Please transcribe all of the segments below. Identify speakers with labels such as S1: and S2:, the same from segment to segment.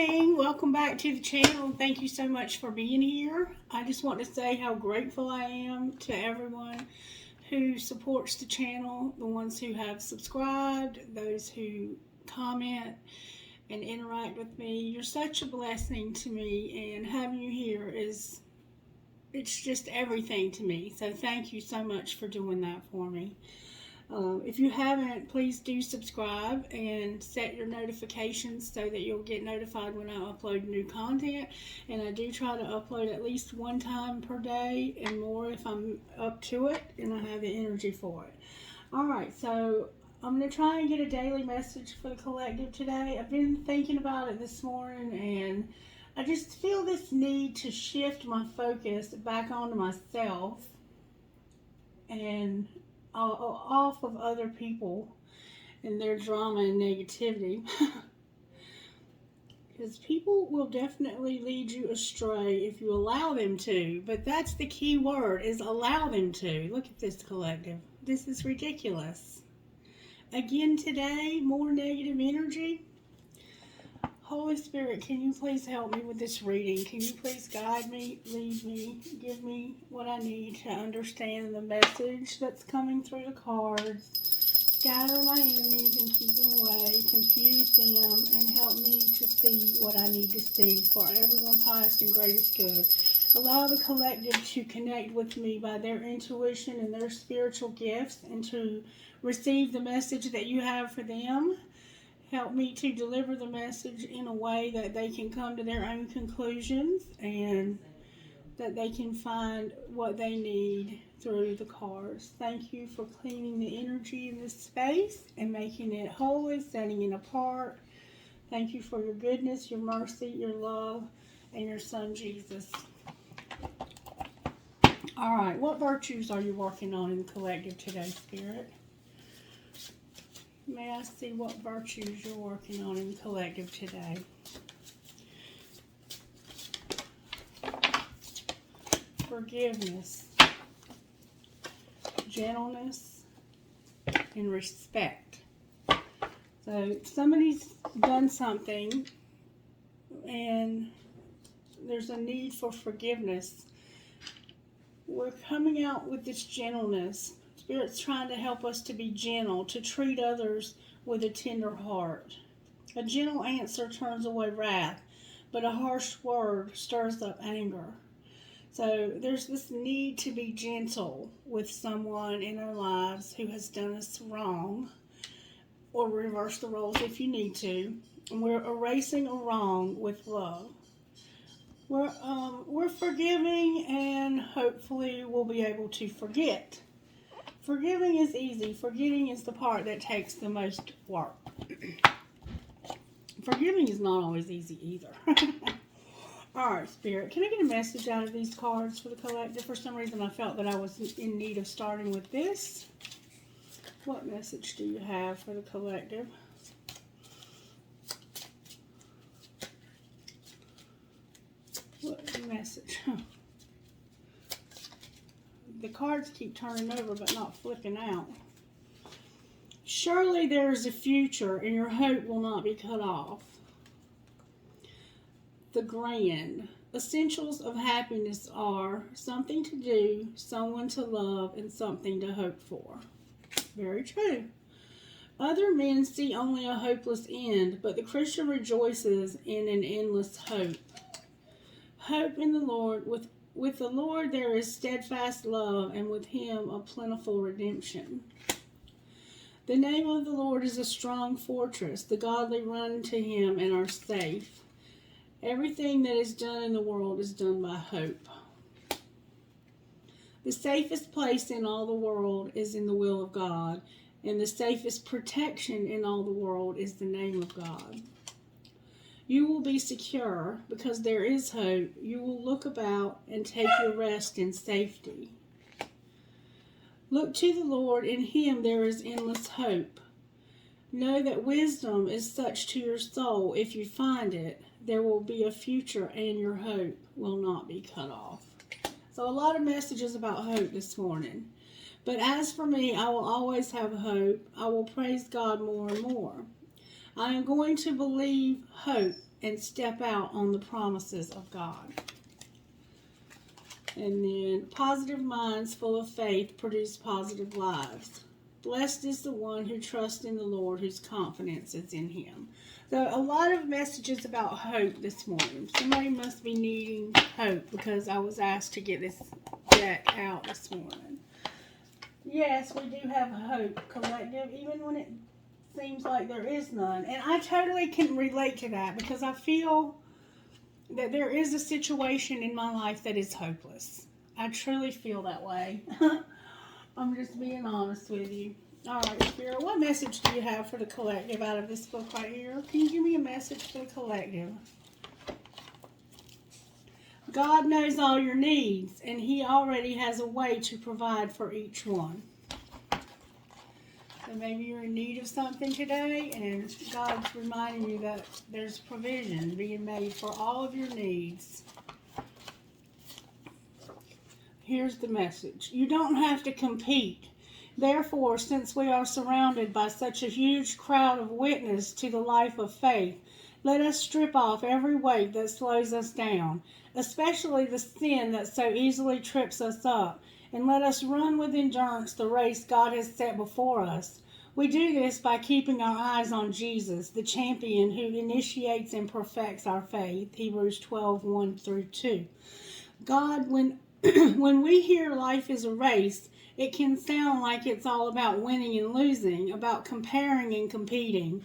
S1: morning. Welcome back to the channel. Thank you so much for being here. I just want to say how grateful I am to everyone who supports the channel, the ones who have subscribed, those who comment and interact with me. You're such a blessing to me, and having you here it's just everything to me. So thank you so much for doing that for me. If you haven't, please do subscribe and set your notifications so that you'll get notified when I upload new content. And I do try to upload at least one time per day and more if I'm up to it and I have the energy for it. Alright, so I'm going to try and get a daily message for the collective today. I've been thinking about it this morning, and I just feel this need to shift my focus back onto myself and off of other people and their drama and negativity. Because people will definitely lead you astray if you allow them to. But that's the key word, is allow them to. Look at this collective. This is ridiculous. Again today, more negative energy. Holy Spirit, can you please help me with this reading? Can you please guide me, lead me, give me what I need to understand the message that's coming through the cards? Scatter my enemies and keep them away, confuse them, and help me to see what I need to see for everyone's highest and greatest good. Allow the collective to connect with me by their intuition and their spiritual gifts, and to receive the message that you have for them. Help me to deliver the message in a way that they can come to their own conclusions and that they can find what they need through the cards. Thank you for cleaning the energy in this space and making it holy, setting it apart. Thank you for your goodness, your mercy, your love, and your Son, Jesus. All right, what virtues are you working on in the collective today, Spirit? May I see what virtues you're working on in the collective today? Forgiveness, gentleness, and respect. So somebody's done something and there's a need for forgiveness. We're coming out with this gentleness. Spirit's trying to help us to be gentle, to treat others with a tender heart. A gentle answer turns away wrath, but a harsh word stirs up anger. So there's this need to be gentle with someone in our lives who has done us wrong, or reverse the roles if you need to. And we're erasing a wrong with love. We're forgiving, and hopefully we'll be able to forget. Forgiving is easy. Forgetting is the part that takes the most work. Forgiving is not always easy either. Alright, Spirit, can I get a message out of these cards for the collective? For some reason I felt that I was in need of starting with this. What message do you have for the collective? What message? The cards keep turning over but not flipping out. Surely there is a future and your hope will not be cut off. The grand essentials of happiness are something to do, someone to love, and something to hope for. Very true. Other men see only a hopeless end, but the Christian rejoices in an endless hope. Hope in the Lord. With the Lord there is steadfast love, and with him a plentiful redemption. The name of the Lord is a strong fortress. The godly run to him and are safe. Everything that is done in the world is done by hope. The safest place in all the world is in the will of God, and the safest protection in all the world is the name of God. You will be secure because there is hope. You will look about and take your rest in safety. Look to the Lord. In him there is endless hope. Know that wisdom is such to your soul. If you find it, there will be a future and your hope will not be cut off. So a lot of messages about hope this morning. But as for me, I will always have hope. I will praise God more and more. I am going to believe hope and step out on the promises of God. And then, positive minds full of faith produce positive lives. Blessed is the one who trusts in the Lord, whose confidence is in him. So a lot of messages about hope this morning. Somebody must be needing hope because I was asked to get this deck out this morning. Yes, we do have hope, collective, even when it seems like there is none. And I totally can relate to that because I feel that there is a situation in my life that is hopeless. I truly feel that way. I'm just being honest with you. All right, Spirit, what message do you have for the collective out of this book right here? Can you give me a message for the collective? God knows all your needs, and he already has a way to provide for each one. So maybe you're in need of something today, and God's reminding you that there's provision being made for all of your needs. Here's the message. You don't have to compete. Therefore, since we are surrounded by such a huge crowd of witness to the life of faith, let us strip off every weight that slows us down, especially the sin that so easily trips us up, and let us run with endurance the race God has set before us. We do this by keeping our eyes on Jesus, the champion who initiates and perfects our faith, Hebrews 12:1-2. God, when we hear life is a race, it can sound like it's all about winning and losing, about comparing and competing.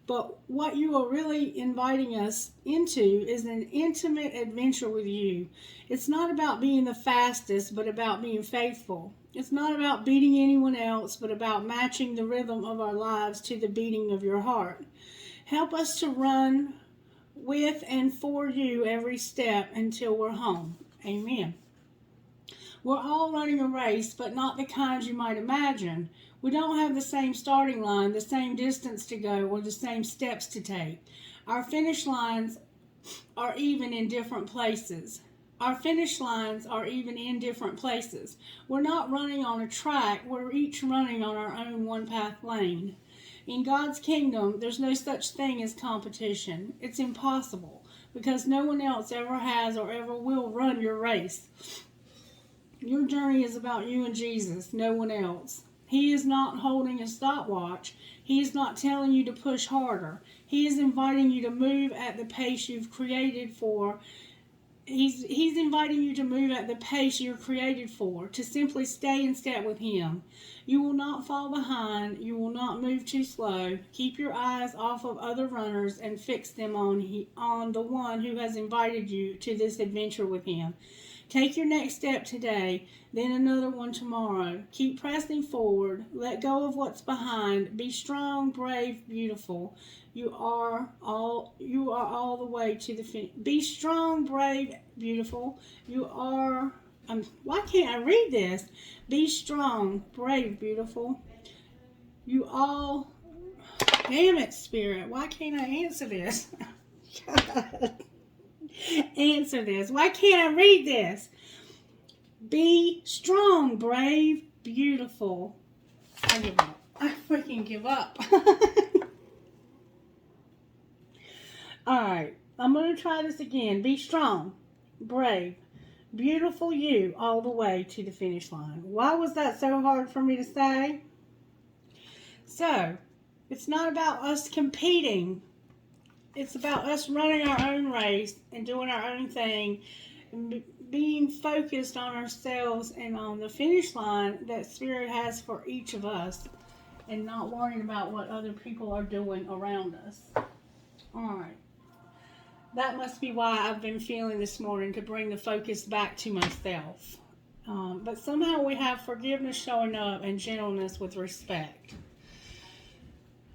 S1: But what you are really inviting us into is an intimate adventure with you. It's not about being the fastest, but about being faithful. It's not about beating anyone else, but about matching the rhythm of our lives to the beating of your heart. Help us to run with and for you every step until we're home. Amen. We're all running a race, but not the kind you might imagine. We don't have the same starting line, the same distance to go, or the same steps to take. Our finish lines are even in different places. We're not running on a track. We're each running on our own one-path lane. In God's kingdom, there's no such thing as competition. It's impossible because no one else ever has or ever will run your race. Your journey is about you and Jesus, no one else. He is not holding a stopwatch. He is not telling you to push harder. He is inviting you to move at the pace you've created for. He's inviting you to move at the pace you're created for, to simply stay in step with him. You will not fall behind. You will not move too slow. Keep your eyes off of other runners and fix them on the one who has invited you to this adventure with him. Take your next step today, then another one tomorrow. Keep pressing forward. Let go of what's behind. Be strong, brave, beautiful. You are all the way to the finish. Be strong, brave, beautiful. Why can't I read this? Be strong, brave, beautiful. Damn it, Spirit. Why can't I answer this? God. Answer this. Why can't I read this? Be strong, brave, beautiful. I give up. I freaking give up. Alright, I'm going to try this again. Be strong, brave, beautiful you all the way to the finish line. Why was that so hard for me to say? So, it's not about us competing. It's about us running our own race and doing our own thing and being focused on ourselves and on the finish line that Spirit has for each of us and not worrying about what other people are doing around us. Alright. That must be why I've been feeling this morning to bring the focus back to myself. But somehow we have forgiveness showing up and gentleness with respect.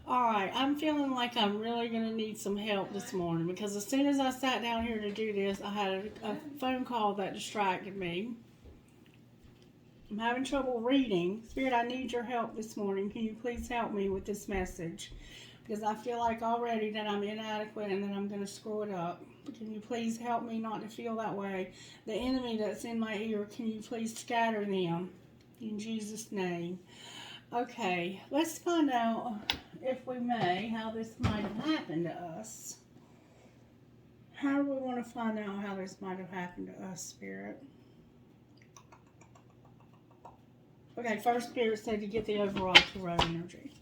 S1: Alright, I'm feeling like I'm really going to need some help this morning because as soon as I sat down here to do this, I had a phone call that distracted me. I'm having trouble reading. Spirit, I need your help this morning. Can you please help me with this message? Because I feel like already that I'm inadequate and that I'm going to screw it up. Can you please help me not to feel that way? The enemy that's in my ear, can you please scatter them? In Jesus' name. Okay, let's find out, if we may, how this might have happened to us. how do we want to find out how this might have happened to us, Spirit? Okay, first Spirit said to get the overall tarot energy.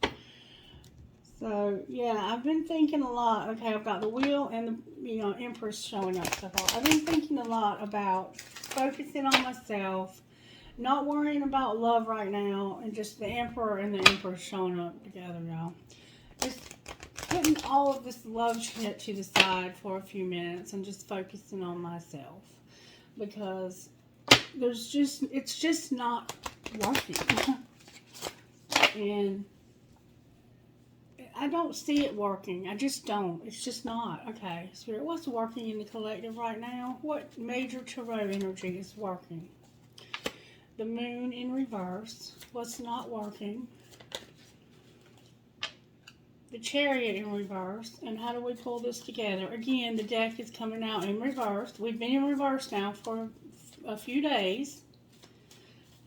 S1: So, yeah, I've been thinking a lot. Okay, I've got the Wheel and the, Empress showing up so far. I've been thinking a lot about focusing on myself, not worrying about love right now, and just the Emperor and the Empress showing up together, y'all. Just putting all of this love shit to the side for a few minutes and just focusing on myself. Because it's just not working. And I don't see it working. I just don't. It's just not. Okay, Spirit, what's working in the collective right now? What major tarot energy is working? The Moon in reverse. What's not working? The Chariot in reverse. And how do we pull this together? Again, the deck is coming out in reverse. We've been in reverse now for a few days.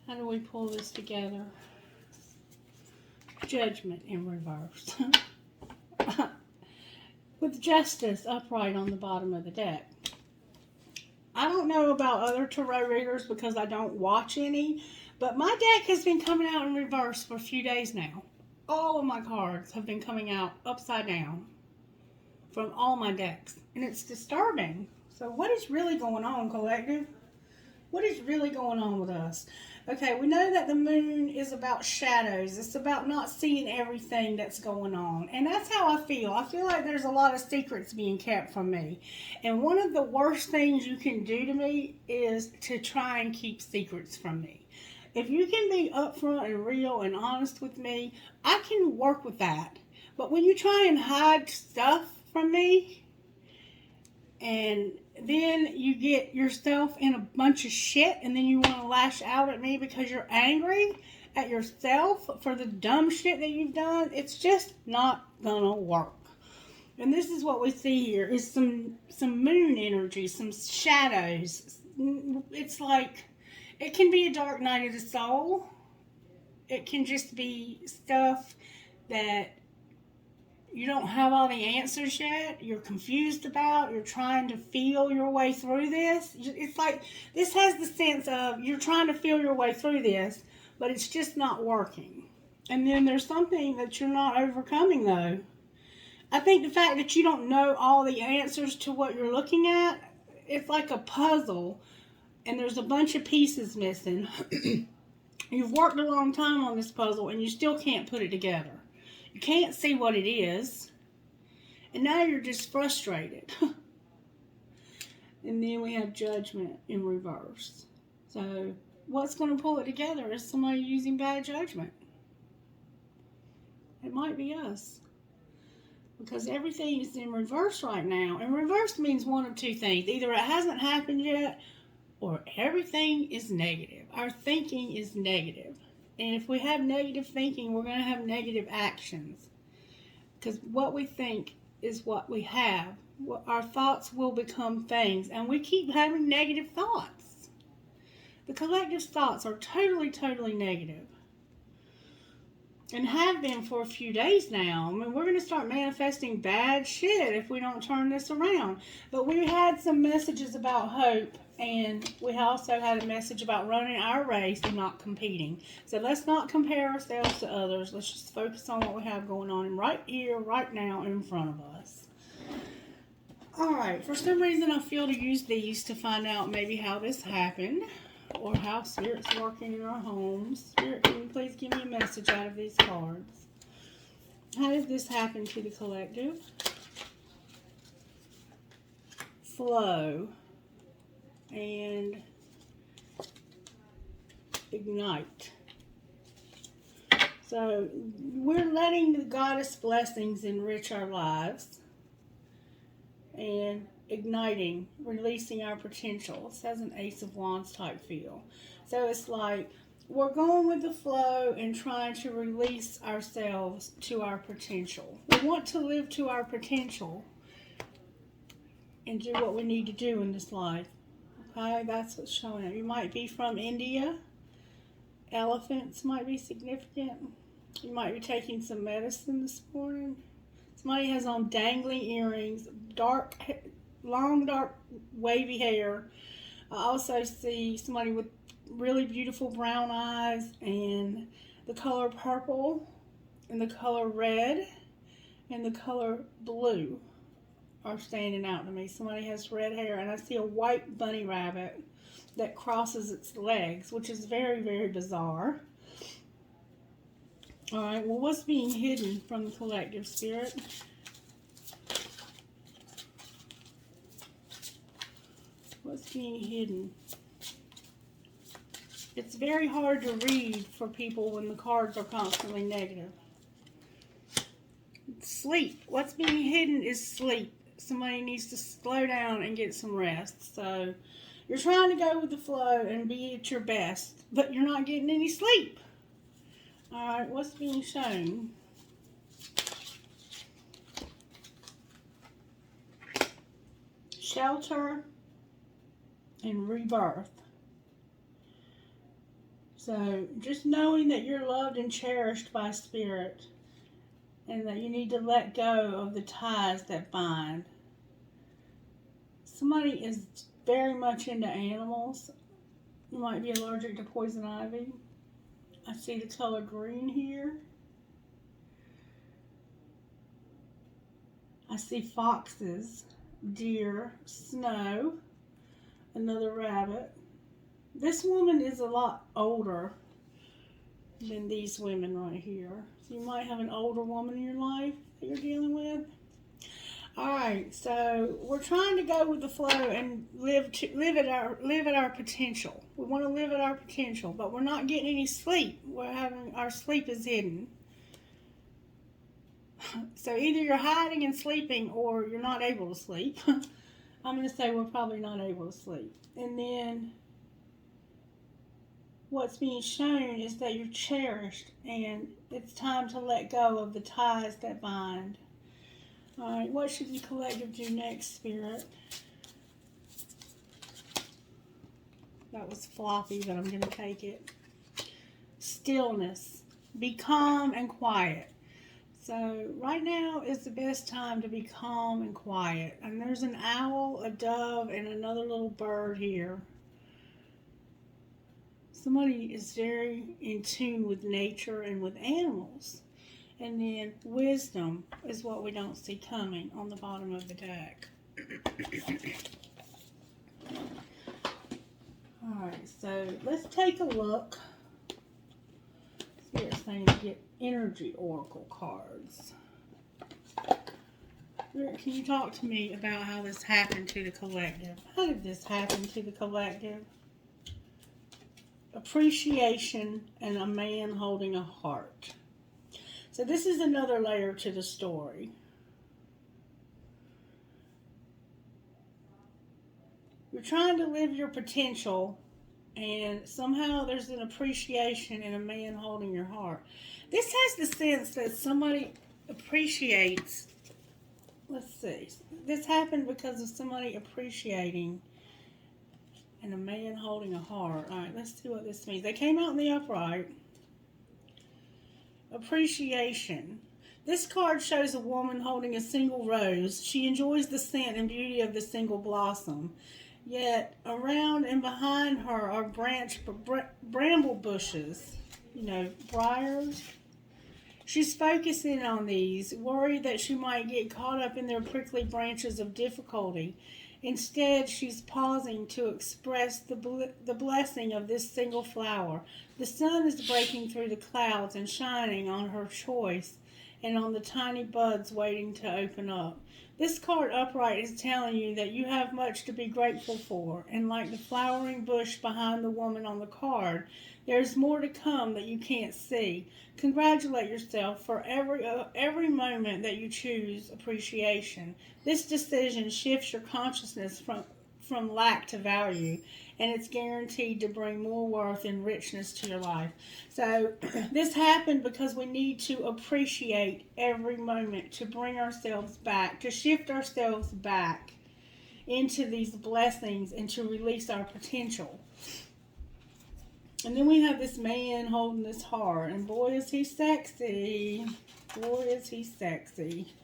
S1: How do we pull this together? Judgment in reverse. With Justice upright on the bottom of the deck. I don't know about other tarot readers because I don't watch any, but my deck has been coming out in reverse for a few days now. All of my cards have been coming out upside down from all my decks, and it's disturbing. So what is really going on, collective? What is really going on with us? Okay, we know that the Moon is about shadows. It's about not seeing everything that's going on. And that's how I feel. I feel like there's a lot of secrets being kept from me. And one of the worst things you can do to me is to try and keep secrets from me. If you can be upfront and real and honest with me, I can work with that. But when you try and hide stuff from me, and then you get yourself in a bunch of shit, and then you want to lash out at me because you're angry at yourself for the dumb shit that you've done, it's just not gonna work. And this is what we see here is some moon energy, some shadows. It's like, it can be a dark night of the soul. It can just be stuff that you don't have all the answers yet. You're confused about. You're trying to feel your way through this. It's like, this has the sense of you're trying to feel your way through this, but it's just not working. And then there's something that you're not overcoming, though. I think the fact that you don't know all the answers to what you're looking at, it's like a puzzle, and there's a bunch of pieces missing. You've worked a long time on this puzzle, and you still can't put it together. You can't see what it is. And now you're just frustrated. And then we have Judgment in reverse. So what's going to pull it together is somebody using bad judgment. It might be us. Because everything is in reverse right now. And reverse means one of two things. Either it hasn't happened yet, or everything is negative. Our thinking is negative. And if we have negative thinking, we're going to have negative actions. Because what we think is what we have. Our thoughts will become things. And we keep having negative thoughts. The collective's thoughts are totally, totally negative. And have been for a few days now. I mean, we're going to start manifesting bad shit if we don't turn this around. But we had some messages about hope. And we also had a message about running our race and not competing. So let's not compare ourselves to others. Let's just focus on what we have going on right here, right now, in front of us. Alright, for some reason I feel to use these to find out maybe how this happened. Or how Spirit's working in our homes. Spirit, can you please give me a message out of these cards? How did this happen to the collective? Flow. And ignite. So we're letting the goddess blessings enrich our lives and igniting, releasing our potential. This has an Ace of Wands type feel. So it's like we're going with the flow and trying to release ourselves to our potential. We want to live to our potential and do what we need to do in this life. Okay, that's what's showing up. You might be from India. Elephants might be significant. You might be taking some medicine this morning. Somebody has on dangling earrings, dark, long, dark, wavy hair. I also see somebody with really beautiful brown eyes and the color purple and the color red and the color blue are standing out to me. Somebody has red hair, and I see a white bunny rabbit that crosses its legs, which is very, very bizarre. All right, well, what's being hidden from the collective, Spirit? What's being hidden? It's very hard to read for people when the cards are constantly negative. Sleep. What's being hidden is sleep. Somebody needs to slow down and get some rest. So you're trying to go with the flow and be at your best, but you're not getting any sleep. All right, what's being shown? Shelter and rebirth. So just knowing that you're loved and cherished by Spirit, and that you need to let go of the ties that bind. Somebody is very much into animals. You might be allergic to poison ivy. I see the color green here. I see foxes, deer, snow, another rabbit. This woman is a lot older than these women right here. So you might have an older woman in your life that you're dealing with. Alright, so we're trying to go with the flow and live at our potential. We want to live at our potential, but we're not getting any sleep. Our sleep is hidden. So either you're hiding and sleeping, or you're not able to sleep. I'm going to say we're probably not able to sleep. And then what's being shown is that you're cherished, and it's time to let go of the ties that bind. Alright, what should the collective do next, Spirit? That was floppy, but I'm going to take it. Stillness. Be calm and quiet. So right now is the best time to be calm and quiet. And there's an owl, a dove, and another little bird here. Somebody is very in tune with nature and with animals. And then wisdom is what we don't see coming on the bottom of the deck. Alright, so let's take a look. Spirit's saying to get energy oracle cards. Spirit, can you talk to me about how this happened to the collective? How did this happen to the collective? Appreciation and a man holding a heart. So this is another layer to the story. You're trying to live your potential, and somehow there's an appreciation and a man holding your heart. This has the sense that somebody appreciates. Let's see. This happened because of somebody appreciating and a man holding a heart. All right, let's see what this means. They came out in the upright. Appreciation. This card shows a woman holding a single rose. She enjoys the scent and beauty of the single blossom. Yet around and behind her are bramble bushes, briars. She's focusing on these, worried that she might get caught up in their prickly branches of difficulty. Instead, she's pausing to express the blessing of this single flower. The sun is breaking through the clouds and shining on her choice and on the tiny buds waiting to open up. This card upright is telling you that you have much to be grateful for, and like the flowering bush behind the woman on the card, there's more to come that you can't see. Congratulate yourself for every moment that you choose appreciation. This decision shifts your consciousness from lack to value, and it's guaranteed to bring more worth and richness to your life. So this happened because we need to appreciate every moment to bring ourselves back, to shift ourselves back into these blessings and to release our potential. And then we have this man holding this heart, and boy is he sexy. Boy is he sexy.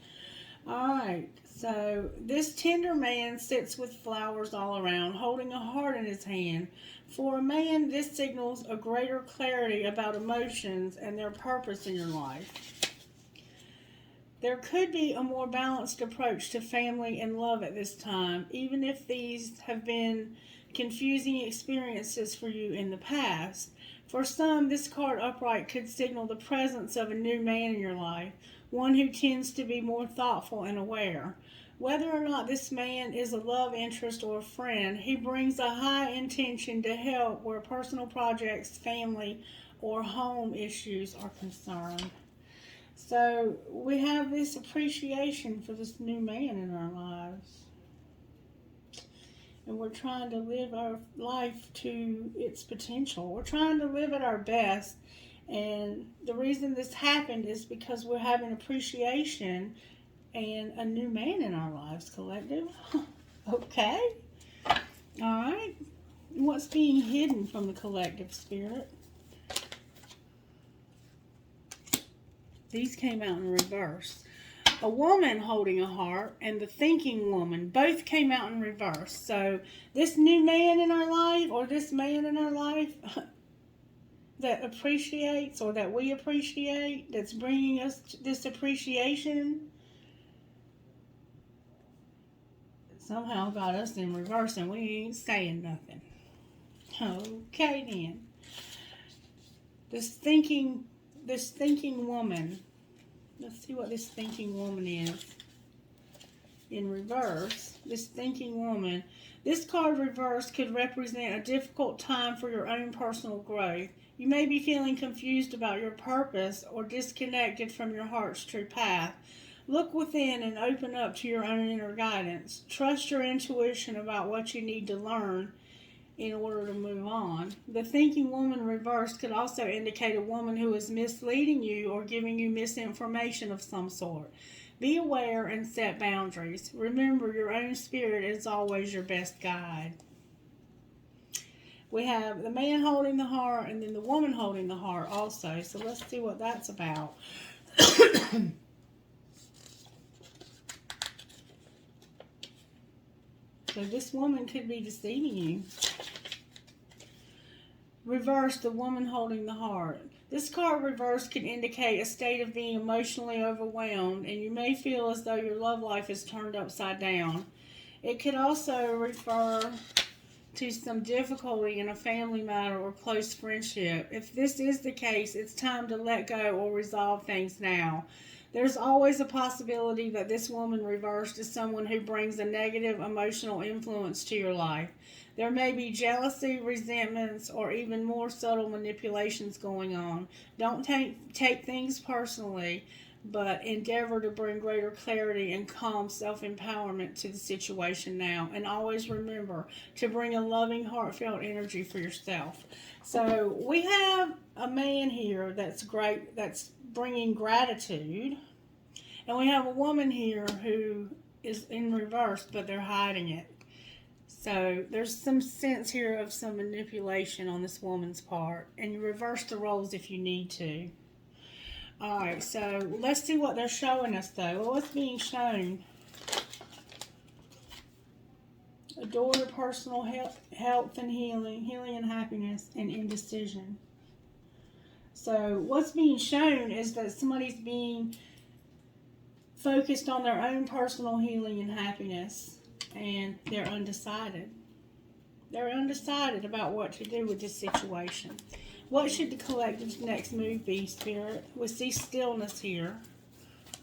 S1: Alright, So this tender man sits with flowers all around, holding a heart in his hand. For a man, this signals a greater clarity about emotions and their purpose in your life. There could be a more balanced approach to family and love at this time, even if these have been confusing experiences for you in the past. For some, this card upright could signal the presence of a new man in your life, one who tends to be more thoughtful and aware. Whether or not this man is a love interest or a friend, he brings a high intention to help where personal projects, family, or home issues are concerned. So we have this appreciation for this new man in our lives. And we're trying to live our life to its potential. We're trying to live at our best. And the reason this happened is because we're having appreciation and a new man in our lives, collective. Okay. All right. What's being hidden from the collective spirit? These came out in reverse. A woman holding a heart and the thinking woman both came out in reverse. So this new man in our life, or this man in our life that appreciates, or that we appreciate, that's bringing us this appreciation, somehow got us in reverse and we ain't saying nothing. Okay then. This thinking woman, let's see what this thinking woman is in reverse. This thinking woman, this card reverse could represent a difficult time for your own personal growth. You may be feeling confused about your purpose or disconnected from your heart's true path. Look within and open up to your own inner guidance. Trust your intuition about what you need to learn in order to move on. The thinking woman reversed could also indicate a woman who is misleading you or giving you misinformation of some sort. Be aware and set boundaries. Remember, your own spirit is always your best guide. We have the man holding the heart and then the woman holding the heart also. So let's see what that's about. So this woman could be deceiving you. Reverse, the woman holding the heart. This card reverse can indicate a state of being emotionally overwhelmed, and you may feel as though your love life is turned upside down. It could also refer to some difficulty in a family matter or close friendship. If this is the case, it's time to let go or resolve things now. There's always a possibility that this woman reversed is someone who brings a negative emotional influence to your life. There may be jealousy, resentments, or even more subtle manipulations going on. Don't take things personally, but endeavor to bring greater clarity and calm self-empowerment to the situation now. And always remember to bring a loving, heartfelt energy for yourself. So we have a man here that's great, that's bringing gratitude. And we have a woman here who is in reverse, but they're hiding it. So there's some sense here of some manipulation on this woman's part. And you reverse the roles if you need to. Alright, so let's see what they're showing us though. Well, what's being shown? Adore your personal health and healing and happiness, and indecision. So what's being shown is that somebody's being focused on their own personal healing and happiness, and they're undecided. They're undecided about what to do with this situation. What should the collective's next move be, Spirit? We see stillness here.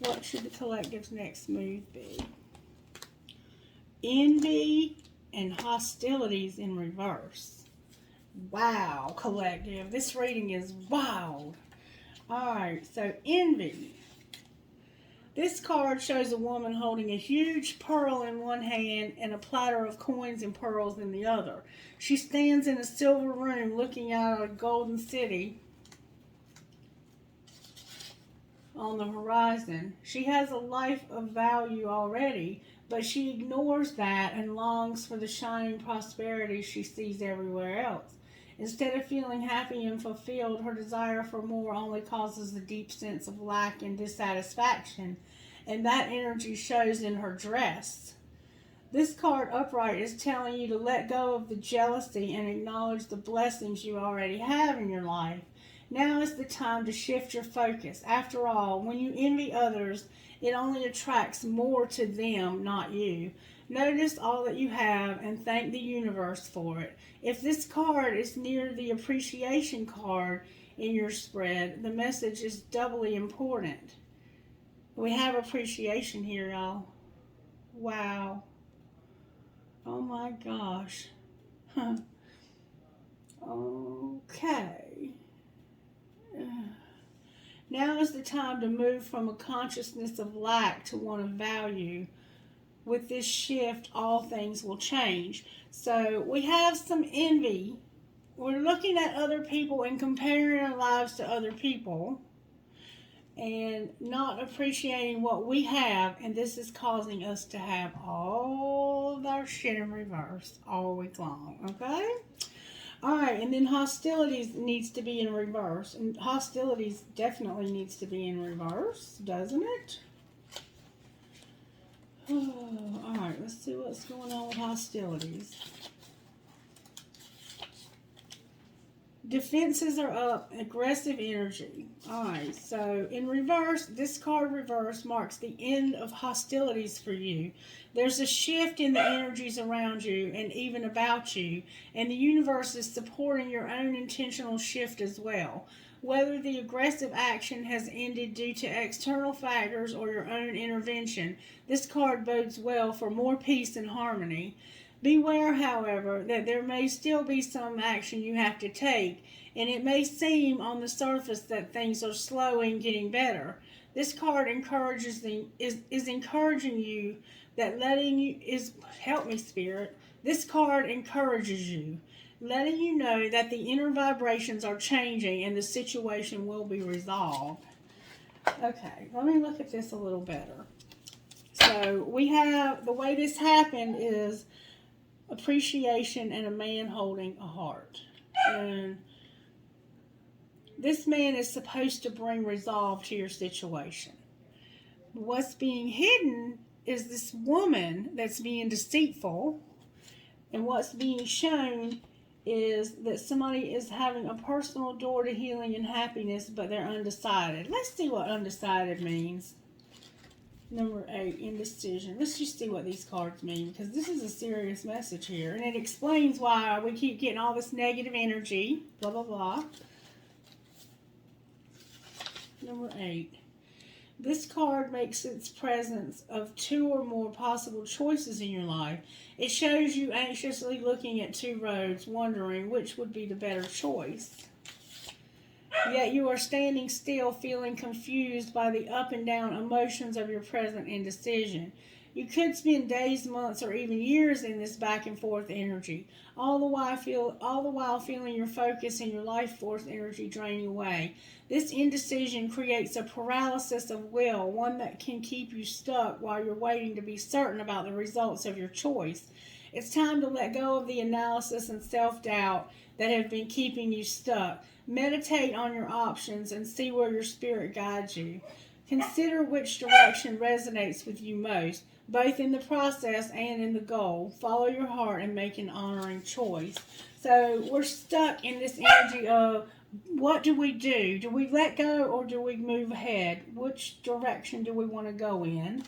S1: What should the collective's next move be? Envy and hostilities in reverse. Wow, collective. This reading is wild. Alright, so envy. This card shows a woman holding a huge pearl in one hand and a platter of coins and pearls in the other. She stands in a silver room looking out at a golden city on the horizon. She has a life of value already, but she ignores that and longs for the shining prosperity she sees everywhere else. Instead of feeling happy and fulfilled, her desire for more only causes a deep sense of lack and dissatisfaction. and that energy shows in her dress. This card upright is telling you to let go of the jealousy and acknowledge the blessings you already have in your life. Now is the time to shift your focus. After all, when you envy others, it only attracts more to them, not you. Notice all that you have and thank the universe for it. If this card is near the appreciation card in your spread, the message is doubly important. We have appreciation here, y'all. Wow. Oh my gosh. Okay. Now is the time to move from a consciousness of lack to one of value. With this shift, all things will change. So we have some envy. We're looking at other people and comparing our lives to other people and not appreciating what we have, and this is causing us to have all of our shit in reverse all week long, okay? All right, and then hostilities needs to be in reverse, and hostilities definitely needs to be in reverse, doesn't it? Oh, all right, let's see what's going on with hostilities. Defenses are up, aggressive energy. Alright, so in reverse, this card reverse marks the end of hostilities for you. There's a shift in the energies around you and even about you, and the universe is supporting your own intentional shift as well. Whether the aggressive action has ended due to external factors or your own intervention, this card bodes well for more peace and harmony. Beware, however, that there may still be some action you have to take, and it may seem on the surface that things are slowly getting better. This card is encouraging you that help me, Spirit. This card encourages you, letting you know that the inner vibrations are changing and the situation will be resolved. Okay, let me look at this a little better. So we have, the way this happened is appreciation and a man holding a heart. And this man is supposed to bring resolve to your situation. What's being hidden is this woman that's being deceitful, and what's being shown is that somebody is having a personal door to healing and happiness, but they're undecided. Let's see what undecided means. Number 8, indecision. Let's just see what these cards mean, because this is a serious message here. And it explains why we keep getting all this negative energy. Blah, blah, blah. Number 8. This card makes its presence of 2 or more possible choices in your life. It shows you anxiously looking at 2 roads, wondering which would be the better choice. Yet you are standing still, feeling confused by the up and down emotions of your present indecision. You could spend days, months, or even years in this back and forth energy, all the while feeling your focus and your life force energy draining away. This indecision creates a paralysis of will, one that can keep you stuck while you're waiting to be certain about the results of your choice. It's time to let go of the analysis and self-doubt that have been keeping you stuck. Meditate on your options and see where your spirit guides you. Consider which direction resonates with you most, both in the process and in the goal. Follow your heart and make an honoring choice. So we're stuck in this energy of, what do we do? Do we let go or do we move ahead? Which direction do we want to go in?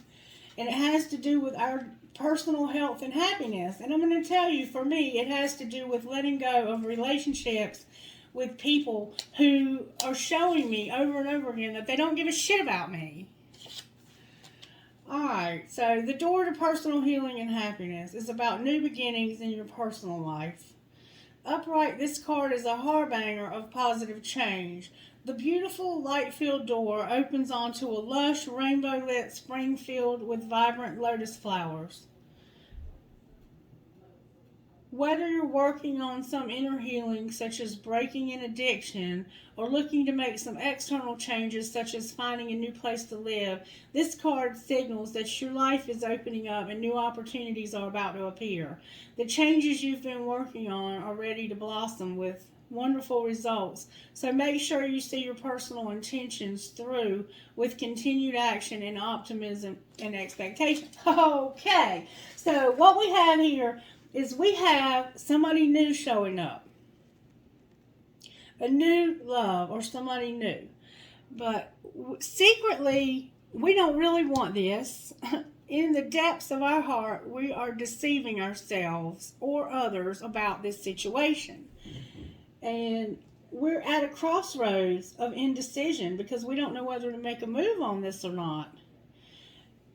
S1: And it has to do with our personal health and happiness. And I'm going to tell you, for me, it has to do with letting go of relationships with people who are showing me over and over again that they don't give a shit about me. Alright, so the door to personal healing and happiness is about new beginnings in your personal life. Upright, this card is a harbinger of positive change. The beautiful light-filled door opens onto a lush, rainbow-lit spring filled with vibrant lotus flowers. Whether you're working on some inner healing, such as breaking an addiction, or looking to make some external changes, such as finding a new place to live, this card signals that your life is opening up and new opportunities are about to appear. The changes you've been working on are ready to blossom with wonderful results. So make sure you see your personal intentions through with continued action and optimism and expectation. Okay, so what we have here is we have somebody new showing up. A new love or somebody new. But secretly, we don't really want this. In the depths of our heart, we are deceiving ourselves or others about this situation. And we're at a crossroads of indecision because we don't know whether to make a move on this or not.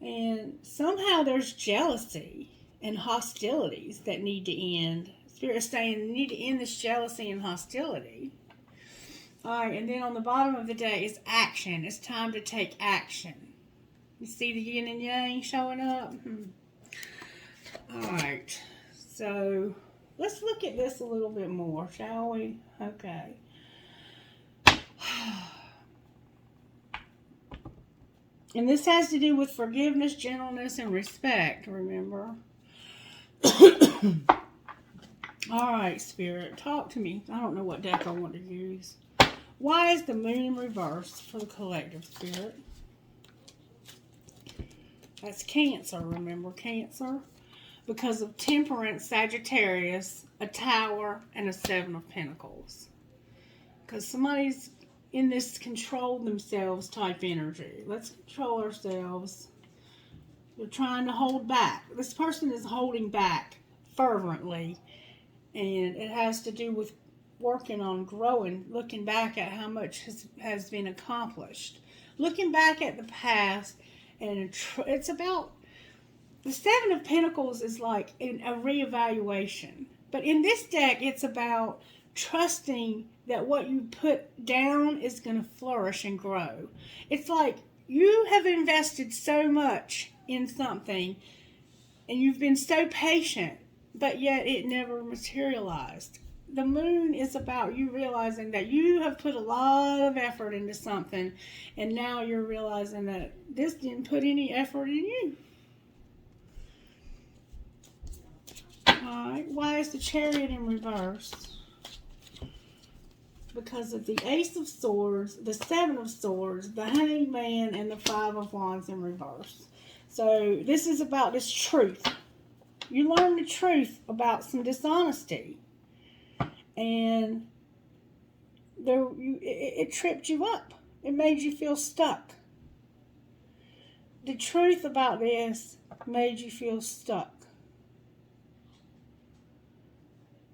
S1: And somehow there's jealousy and hostilities that need to end. Spirit is saying you need to end this jealousy and hostility. Alright, and then on the bottom of the deck is action. It's time to take action. You see the yin and yang showing up? Alright, so let's look at this a little bit more, shall we? Okay. And this has to do with forgiveness, gentleness, and respect, remember? Alright, Spirit, talk to me. I don't know what deck I want to use. Why is the moon in reverse for the collective, Spirit? That's Cancer, remember, Cancer? Because of Temperance, Sagittarius, a Tower, and a Seven of Pentacles. Because somebody's in this control themselves type energy. Let's control ourselves. They're trying to hold back. This person is holding back fervently. And it has to do with working on growing, looking back at how much has been accomplished. Looking back at the past, and it's about, the Seven of Pentacles is like a reevaluation. But in this deck, it's about trusting that what you put down is going to flourish and grow. It's like you have invested so much in something, and you've been so patient, but yet it never materialized. The moon is about you realizing that you have put a lot of effort into something, and now you're realizing that this didn't put any effort in you. Alright, why is the Chariot in reverse? Because of the Ace of Swords, the Seven of Swords, the Hanged Man, and the Five of Wands in reverse. So this is about this truth. You learn the truth about some dishonesty. And it tripped you up. It made you feel stuck. The truth about this made you feel stuck.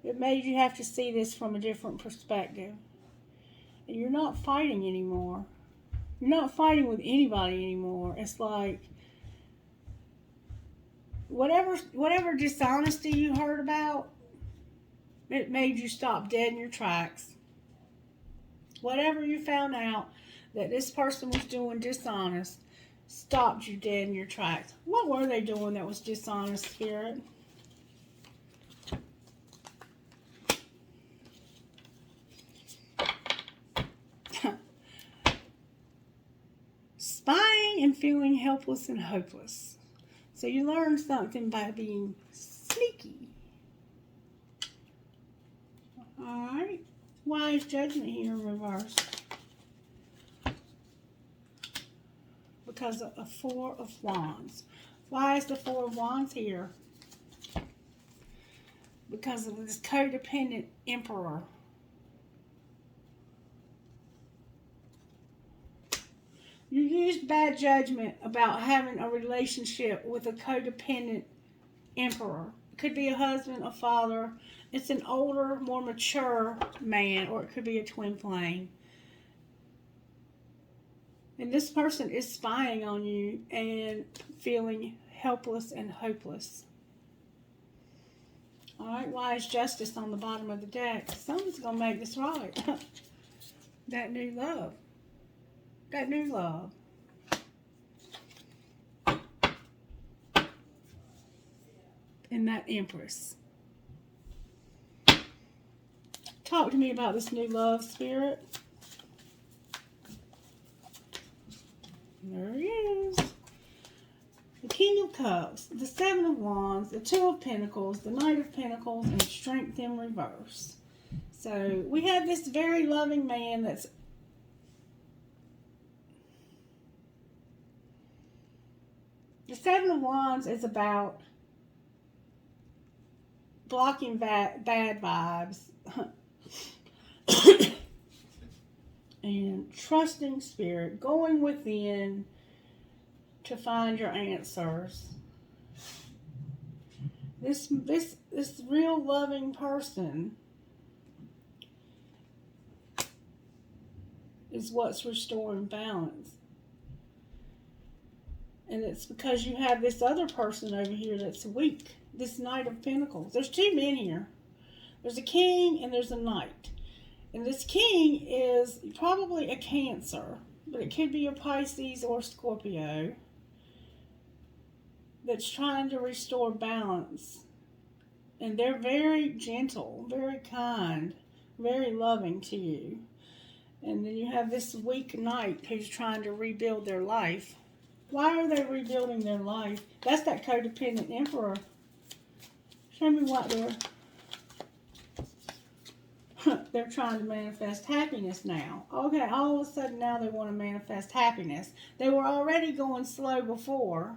S1: It made you have to see this from a different perspective. And you're not fighting anymore. You're not fighting with anybody anymore. It's like whatever dishonesty you heard about, it made you stop dead in your tracks. Whatever you found out that this person was doing dishonest stopped you dead in your tracks. What were they doing that was dishonest, Spirit? Spying and feeling helpless and hopeless. So you learn something by being sneaky. Alright. Why is Judgment here in reverse? Because of a Four of Wands. Why is the Four of Wands here? Because of this codependent Emperor. You used bad judgment about having a relationship with a codependent Emperor. It could be a husband, a father. It's an older, more mature man, or it could be a twin flame. And this person is spying on you and feeling helpless and hopeless. Alright, why is Justice on the bottom of the deck? Someone's going to make this right. That new love. That new love. And that Empress. Talk to me about this new love, Spirit. There he is. The King of Cups, the Seven of Wands, the Two of Pentacles, the Knight of Pentacles, and Strength in reverse. So we have this very loving man that's the Seven of Wands is about blocking bad vibes and trusting Spirit, going within to find your answers. This real loving person is what's restoring balance. And it's because you have this other person over here that's weak. This Knight of Pentacles. There's two men here. There's a king and there's a knight. And this king is probably a Cancer, but it could be a Pisces or Scorpio that's trying to restore balance. And they're very gentle, very kind, very loving to you. And then you have this weak knight who's trying to rebuild their life. Why are they rebuilding their life? That's that codependent emperor. Show me what they're trying to manifest happiness now. Okay, all of a sudden now they want to manifest happiness. They were already going slow before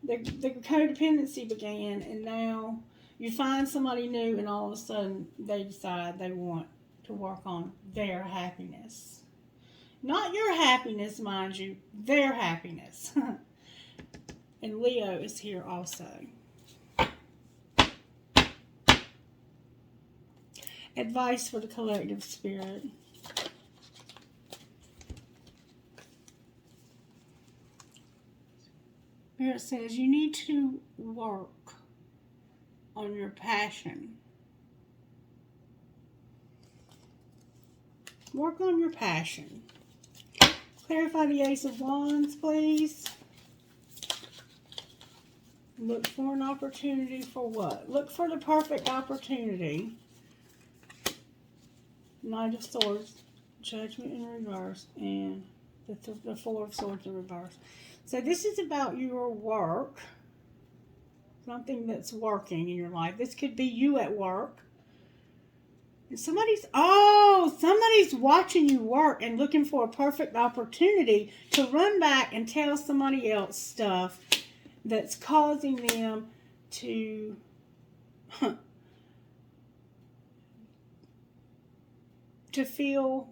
S1: the codependency began, and now you find somebody new and all of a sudden they decide they want to work on their happiness. Not your happiness, mind you, their happiness. And Leo is here also. Advice for the collective, Spirit. Spirit says you need to work on your passion. Work on your passion. Clarify the Ace of Wands, please. Look for an opportunity for what? Look for the perfect opportunity. Knight of Swords, Judgment in reverse, and the Four of Swords in reverse. So this is about your work. Something that's working in your life. This could be you at work. And somebody's watching you work and looking for a perfect opportunity to run back and tell somebody else stuff that's causing them to feel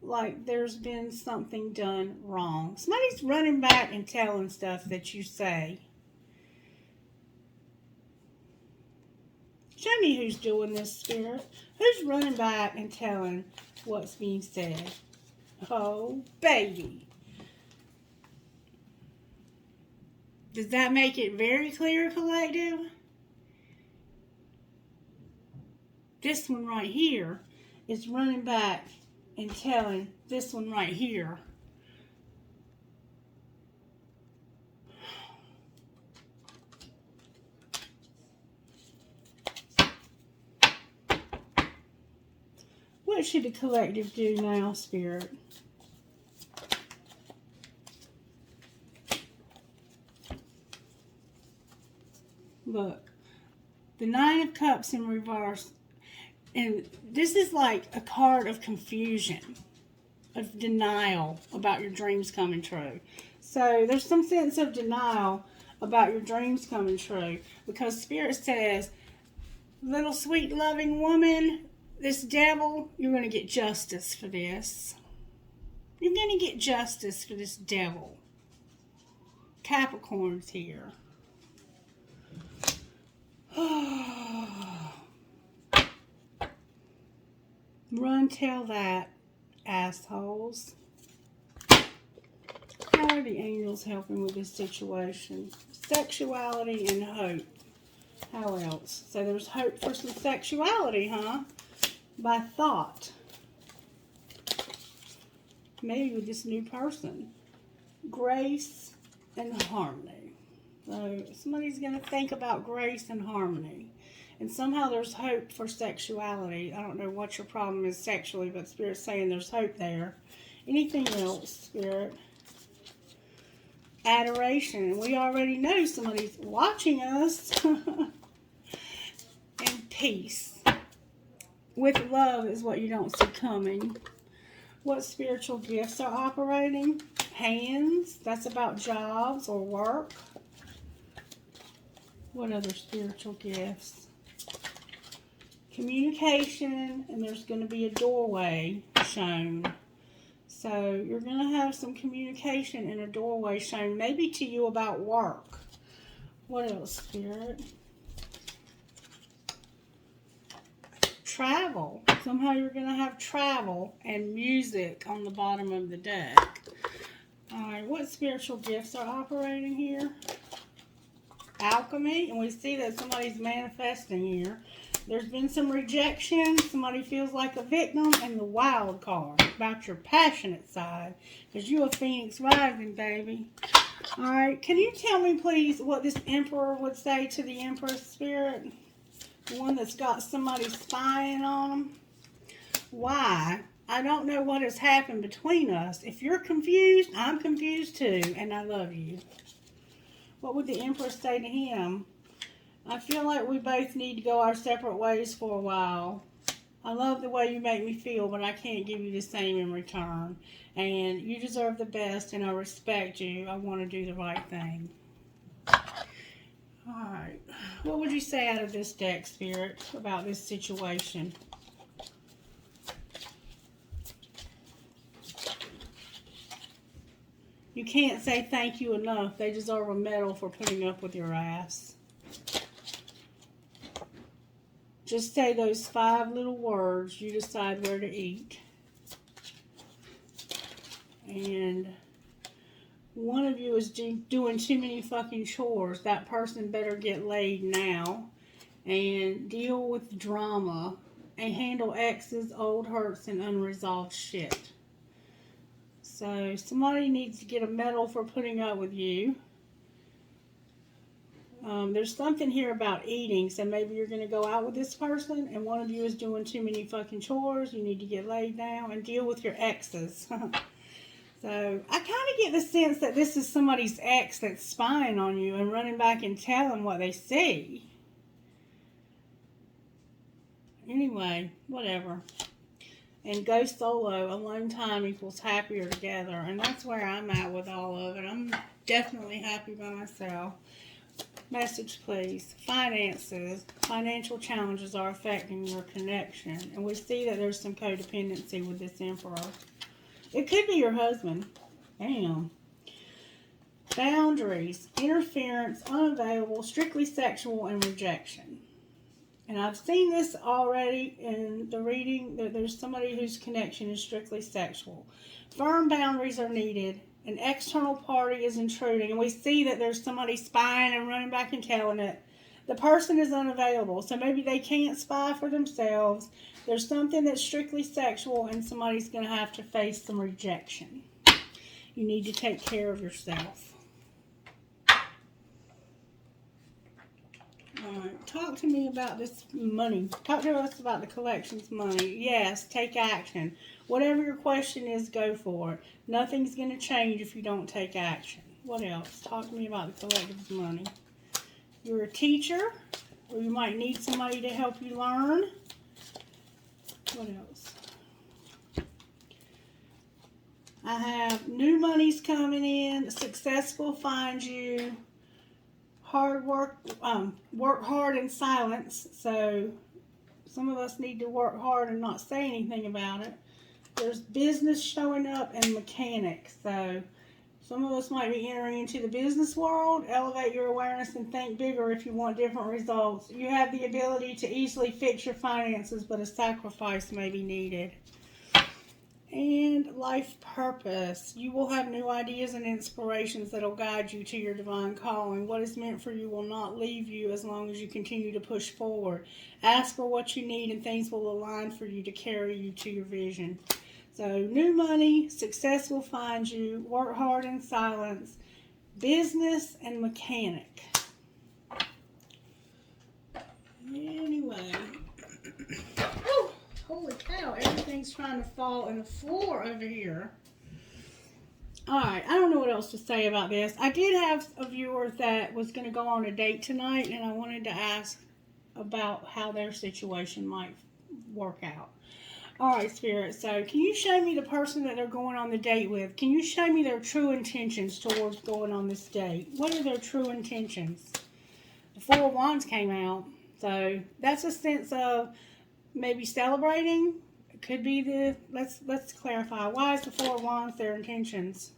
S1: like there's been something done wrong. Somebody's running back and telling stuff that you say. Show me who's doing this, Spirit. Who's running back and telling what's being said? Oh, baby. Does that make it very clear, collective? This one right here is running back and telling this one right here. What should the collective do now, Spirit? Look, the Nine of Cups in reverse. And this is like a card of confusion, of denial about your dreams coming true. So there's some sense of denial about your dreams coming true. Because Spirit says, little sweet loving woman, this devil, you're going to get justice for this. You're going to get justice for this devil. Capricorn's here. Run, tell that, assholes. How are the angels helping with this situation? Sexuality and hope. How else? So there's hope for some sexuality, huh? By thought. Maybe with this new person. Grace and harmony. So somebody's going to think about grace and harmony. And somehow there's hope for sexuality. I don't know what your problem is sexually, but Spirit's saying there's hope there. Anything else, Spirit? Adoration. We already know somebody's watching us. And peace. With love is what you don't see coming. What spiritual gifts are operating? Hands. That's about jobs or work. What other spiritual gifts? Communication, and there's going to be a doorway shown. So you're going to have some communication and a doorway shown, maybe to you about work. What else, Spirit? Travel. Somehow you're going to have travel and music on the bottom of the deck. Alright, what spiritual gifts are operating here? Alchemy, and we see that somebody's manifesting here. There's been some rejection. Somebody feels like a victim. And the wild card about your passionate side. Because you're a Phoenix rising, baby. Alright, can you tell me, please, what this Emperor would say to the Empress, Spirit? The one that's got somebody spying on them. Why? I don't know what has happened between us. If you're confused, I'm confused too. And I love you. What would the Empress say to him? I feel like we both need to go our separate ways for a while. I love the way you make me feel, but I can't give you the same in return. And you deserve the best, and I respect you. I want to do the right thing. Alright. What would you say out of this deck, Spirit, about this situation? You can't say thank you enough. They deserve a medal for putting up with your ass. Just say those 5 little words. You decide where to eat. And one of you is doing too many fucking chores. That person better get laid now. And deal with drama. And handle exes, old hurts, and unresolved shit. So somebody needs to get a medal for putting up with you. There's something here about eating, so maybe you're going to go out with this person, and one of you is doing too many fucking chores. You need to get laid down and deal with your exes. So I kind of get the sense that this is somebody's ex that's spying on you and running back and telling what they see. Anyway, whatever. And go solo. Alone time equals happier together. And that's where I'm at with all of it. I'm definitely happy by myself. Message, please. Finances. Financial challenges are affecting your connection. And we see that there's some codependency with this Emperor. It could be your husband. Damn. Boundaries. Interference. Unavailable. Strictly sexual and rejection. And I've seen this already in the reading, that there's somebody whose connection is strictly sexual. Firm boundaries are needed. An external party is intruding. And we see that there's somebody spying and running back and telling it. The person is unavailable. So maybe they can't spy for themselves. There's something that's strictly sexual, and somebody's going to have to face some rejection. You need to take care of yourself. Alright, talk to me about this money. Talk to us about the collection's money. Yes, take action. Whatever your question is, go for it. Nothing's going to change if you don't take action. What else? Talk to me about the collective's money. You're a teacher, or you might need somebody to help you learn. What else? I have new money's coming in. Successful finds you. Hard work, work hard in silence. So some of us need to work hard and not say anything about it. There's business showing up and mechanics. So some of us might be entering into the business world. Elevate your awareness and think bigger if you want different results. You have the ability to easily fix your finances, but a sacrifice may be needed. And life purpose. You will have new ideas and inspirations that will guide you to your divine calling. What is meant for you will not leave you as long as you continue to push forward. Ask for what you need and things will align for you to carry you to your vision. So new money, success will find you, work hard in silence, business and mechanic. And somebody. Oh, holy cow, everything's trying to fall on the floor over here. Alright, I don't know what else to say about this. I did have a viewer that was going to go on a date tonight, and I wanted to ask about how their situation might work out. Alright, Spirit, so can you show me the person that they're going on the date with? Can you show me their true intentions towards going on this date? What are their true intentions? The Four of Wands came out, so that's a sense of maybe celebrating. It could be the, let's clarify. Why is the Four of Wands their intentions?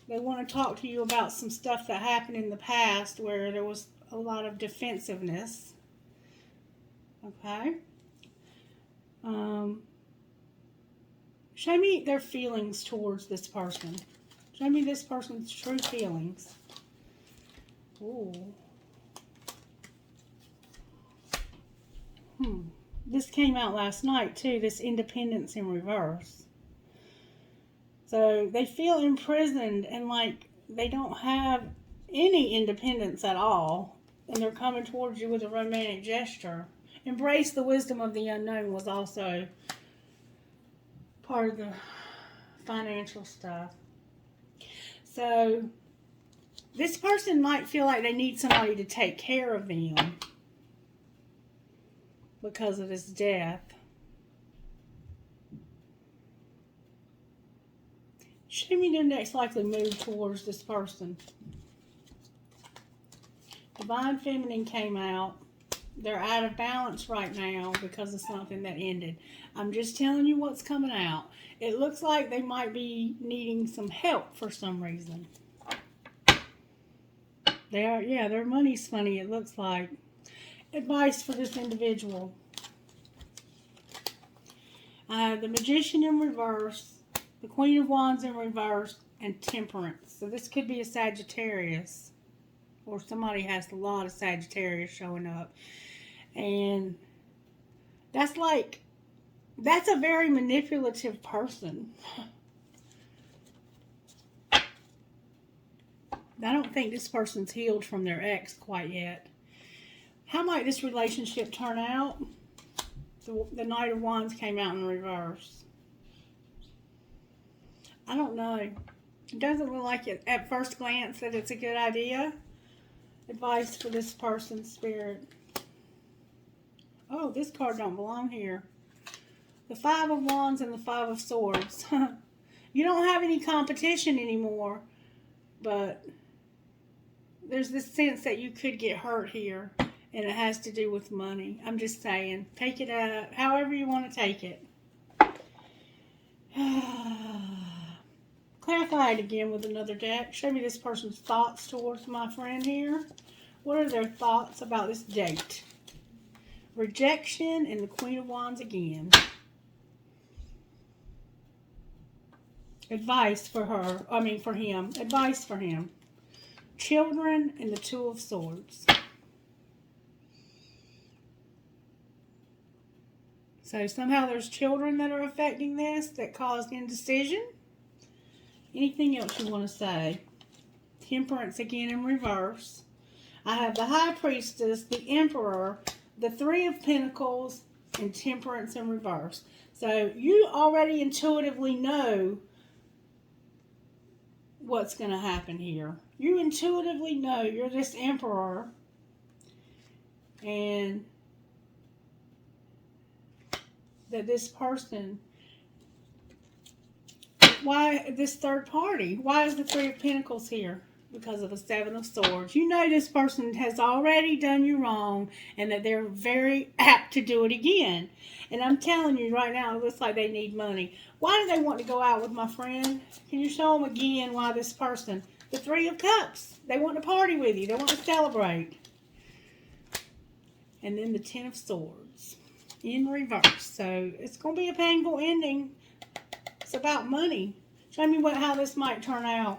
S1: They want to talk to you about some stuff that happened in the past where there was a lot of defensiveness. Okay. Show me their feelings towards this person. Show me this person's true feelings. Ooh. This came out last night too, this independence in reverse. So they feel imprisoned and like they don't have any independence at all. And they're coming towards you with a romantic gesture. Embrace the wisdom of the unknown was also part of the financial stuff. So this person might feel like they need somebody to take care of them because of his death. Show me their next likely move towards this person. Divine Feminine came out. They're out of balance right now because of something that ended. I'm just telling you what's coming out. It looks like they might be needing some help for some reason. Their money's funny, it looks like. Advice for this individual. The Magician in reverse, the Queen of Wands in reverse, and Temperance. So this could be a Sagittarius. Or somebody has a lot of Sagittarius showing up. And that's a very manipulative person. I don't think this person's healed from their ex quite yet. How might this relationship turn out? The Knight of Wands came out in reverse. I don't know. It doesn't look like it at first glance that it's a good idea. Advice for this person's spirit. Oh, this card don't belong here. The Five of Wands and the Five of Swords. You don't have any competition anymore, but there's this sense that you could get hurt here, and it has to do with money. I'm just saying, take it out however you want to take it. Clarify it again with another deck. Show me this person's thoughts towards my friend here. What are their thoughts about this date? Rejection and the Queen of Wands again. Advice for her. For him. Advice for him. Children and the Two of Swords. So somehow there's children that are affecting this that caused indecision. Anything else you want to say? Temperance again in reverse. I have the High Priestess, the Emperor, the Three of Pentacles, and Temperance in reverse. So you already intuitively know what's going to happen here. You intuitively know you're this Emperor. And that this person... Why this third party? Why is the Three of Pentacles here? Because of the Seven of Swords. You know this person has already done you wrong and that they're very apt to do it again. And I'm telling you right now, it looks like they need money. Why do they want to go out with my friend? Can you show them again why this person? The Three of Cups. They want to party with you. They want to celebrate. And then the Ten of Swords in reverse. So it's going to be a painful ending. It's about money. Show me how this might turn out.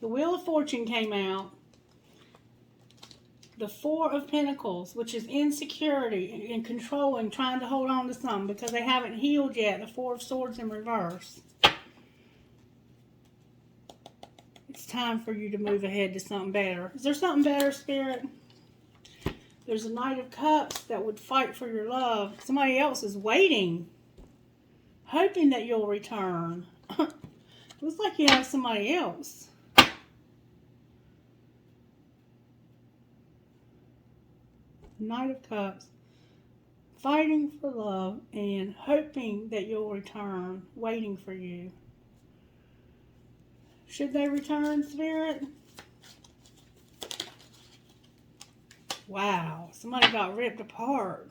S1: The Wheel of Fortune came out. The Four of Pentacles, which is insecurity and controlling, trying to hold on to something because they haven't healed yet. The Four of Swords in reverse. It's time for you to move ahead to something better. Is there something better, Spirit? There's a Knight of Cups that would fight for your love. Somebody else is waiting, hoping that you'll return. Looks like you have somebody else. Knight of Cups. Fighting for love and hoping that you'll return. Waiting for you. Should they return, Spirit? Wow. Somebody got ripped apart.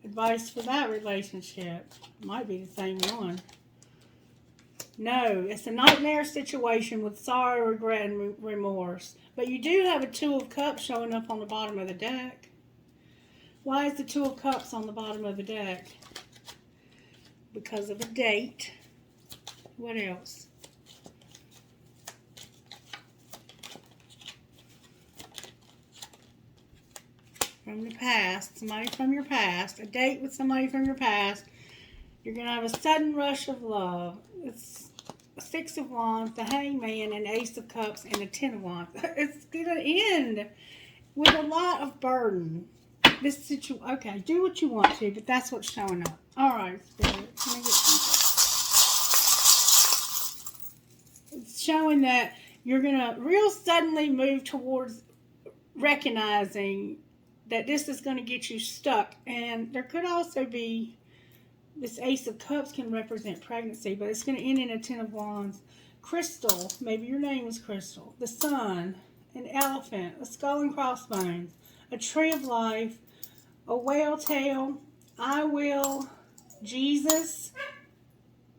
S1: Advice for that relationship. Might be the same one. No, it's a nightmare situation with sorrow, regret, and remorse. But you do have a Two of Cups showing up on the bottom of the deck. Why is the Two of Cups on the bottom of the deck? Because of a date. What else? From the past. Somebody from your past. A date with somebody from your past. You're going to have a sudden rush of love. It's a Six of Wands, the Hangman, an Ace of Cups, and a Ten of Wands. It's going to end with a lot of burden. This situation. Okay, do what you want to, but that's what's showing up. All right, Spirit. Let me get some. It's showing that you're going to real suddenly move towards recognizing that this is going to get you stuck. And there could also be, this Ace of Cups can represent pregnancy, but it's going to end in a Ten of Wands. Crystal, maybe your name is Crystal. The Sun, an elephant, a skull and crossbones, a tree of life, a whale tail, I will, Jesus,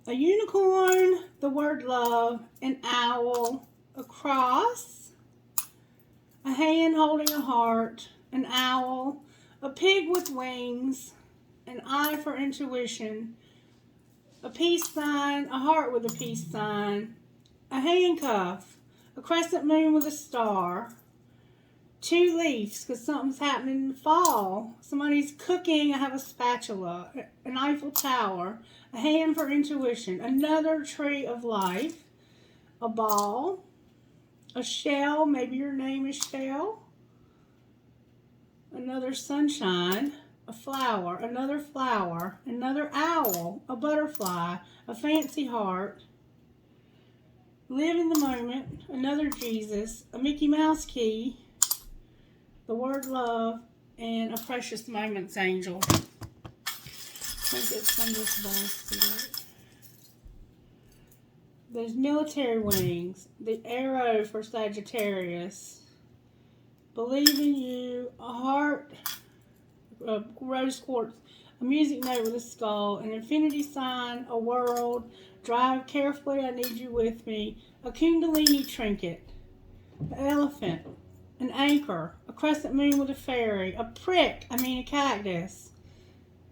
S1: a unicorn, the word love, an owl, a cross, a hand holding a heart, an owl, a pig with wings, an eye for intuition, a peace sign, a heart with a peace sign, a handcuff, a crescent moon with a star, 2 leaves because something's happening in the fall. Somebody's cooking. I have a spatula, an Eiffel Tower, a hand for intuition, another tree of life, a ball, a shell. Maybe your name is Shell. Another sunshine, a flower, another owl, a butterfly, a fancy heart, live in the moment, another Jesus, a Mickey Mouse key, the word love, and a precious moments angel. Let's get some of this ball spirit. There's military wings, the arrow for Sagittarius, believe in you, a heart, a rose quartz, a music note with a skull, an infinity sign, a world, drive carefully, I need you with me, a kundalini trinket, an elephant, an anchor, a crescent moon with a fairy, a cactus,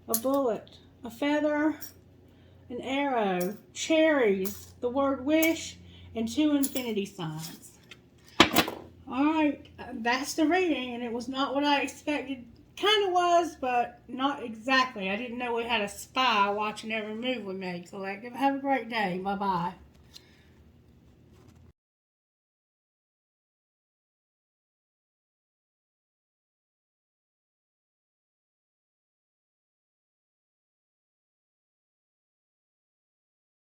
S1: a bullet, a feather, an arrow, cherries, the word wish, and 2 infinity signs. Alright, that's the reading, and it was not what I expected. Kind of was, but not exactly. I didn't know we had a spy watching every move we made, Collective. Have a great day. Bye-bye.